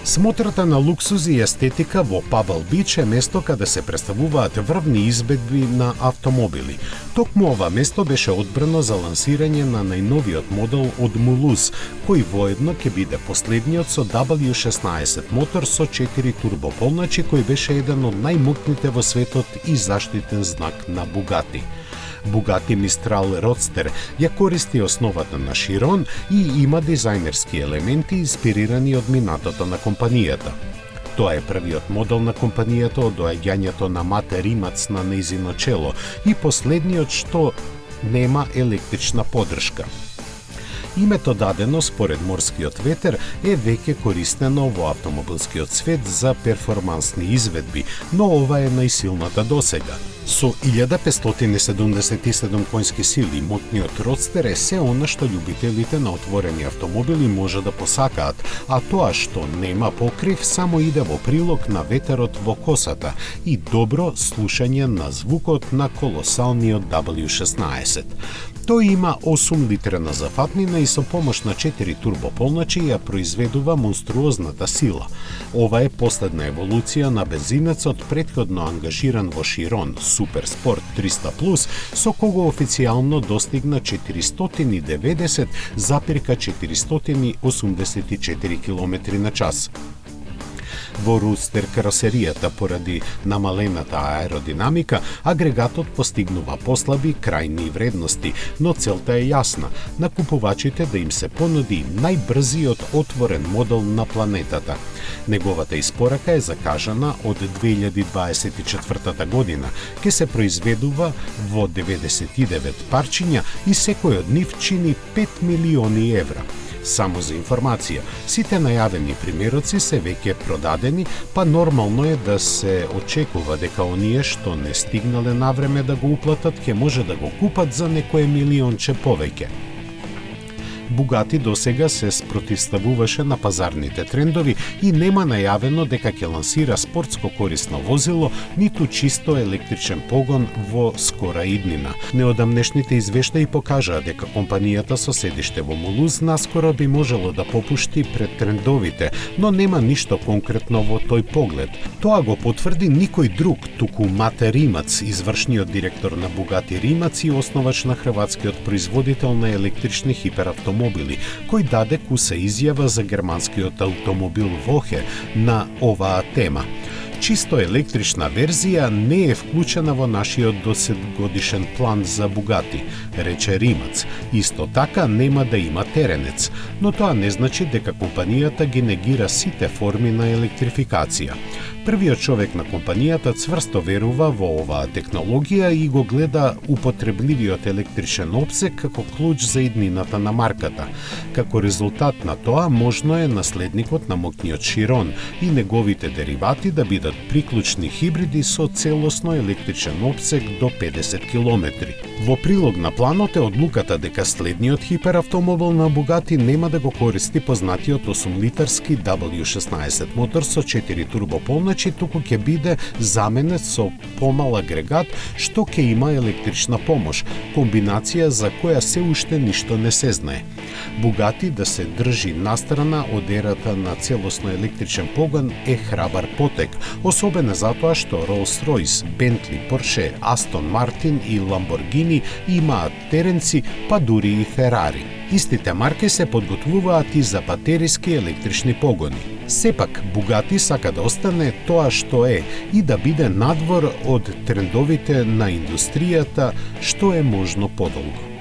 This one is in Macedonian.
Смотрата на луксуз и естетика во Пабл Бич е место каде се представуваат врвни избедби на автомобили. Токму ова место беше одбрано за лансирање на најновиот модел од Мулуз, кој воедно ќе биде последниот со W16 мотор со 4 турбополначи, кој беше еден од најмокните во светот и заштитен знак на Бугати. Bugatti Mistral Roadster ја користи основата на Chiron и има дизајнерски елементи инспирирани од минатото на компанијата. Тоа е првиот модел на компанијата од доаѓањето на Мате Римац на нејзино чело и последниот што нема електрична поддршка. Името дадено според морскиот ветер е веќе користено во автомобилскиот свет за перформансни изведби, но ова е најсилната досега. Со 1577 конски сили, мотниот родстер е се она што љубителите на отворени автомобили може да посакаат, а тоа што нема покрив само иде во прилог на ветерот во косата и добро слушање на звукот на колосалниот W16. Тој има 8 литрена зафатнина и со помош на 4 турбополначи ја произведува монструозната сила. Ова е последна еволуција на бензинецот претходно ангажиран во Chiron Super Sport 300+, со кого официјално достигна 400,484 км на час. Во Roadster каросеријата поради намалената аеродинамика, агрегатот постигнува послаби крајни вредности, но целта е јасна – на купувачите да им се понуди најбрзиот отворен модел на планетата. Неговата испорака е закажана од 2024 година, ке се произведува во 99 парчиња и секој од нив чини 5 милиони евра. Само за информација, сите најавени примероци се веќе продадени, па нормално е да се очекува дека оние што не стигнале навреме да го уплатат ќе може да го купат за некое милионче повеќе. Бугати досега се спротивставуваше на пазарните трендови и нема најавено дека ќе лансира спортско корисно возило, ниту чисто електричен погон во скора иднина. Неодамнешните извештаи покажаа дека компанијата со седиште во Мулуз наскоро би можело да попушти пред трендовите, но нема ништо конкретно во тој поглед. Тоа го потврди никој друг, туку Мате Римац, извршниот директор на Бугати Римац и основач на хрватскиот производител на електрични хиперавтомобили, кој даде куса изјава за германскиот автомобил Вохе на оваа тема. Чисто електрична верзија не е вклучена во нашиот 10-годишен план за Бугати, рече Римац. Исто така нема да има теренец, но тоа не значи дека компанијата ги негира сите форми на електрификација. Првиот човек на компанијата цврсто верува во оваа технологија и го гледа употребливиот електричен опсек како клуч за иднината на марката. Како резултат на тоа, можно е наследникот на моќниот Chiron и неговите деривати да бидат приклучни хибриди со целосно електричен опсек до 50 км. Во прилог на планот е одлуката дека следниот хиперавтомобил на Бугати нема да го користи познатиот 8-литарски W16 мотор со 4 турбополначи, туку ќе биде заменет со помал агрегат што ќе има електрична помош, комбинација за која се уште ништо не се знае. Бугати да се држи настрана од ерата на целосно електричен погон е храбар потек, особено затоа што Rolls-Royce, Bentley, Porsche, Aston Martin и Lamborghini имаат теренци, па дури и Ферари. Истите марки се подготвуваат и за батериски електрични погони. Сепак, Бугати сака да остане тоа што е и да биде надвор од трендовите на индустријата што е можно подолго.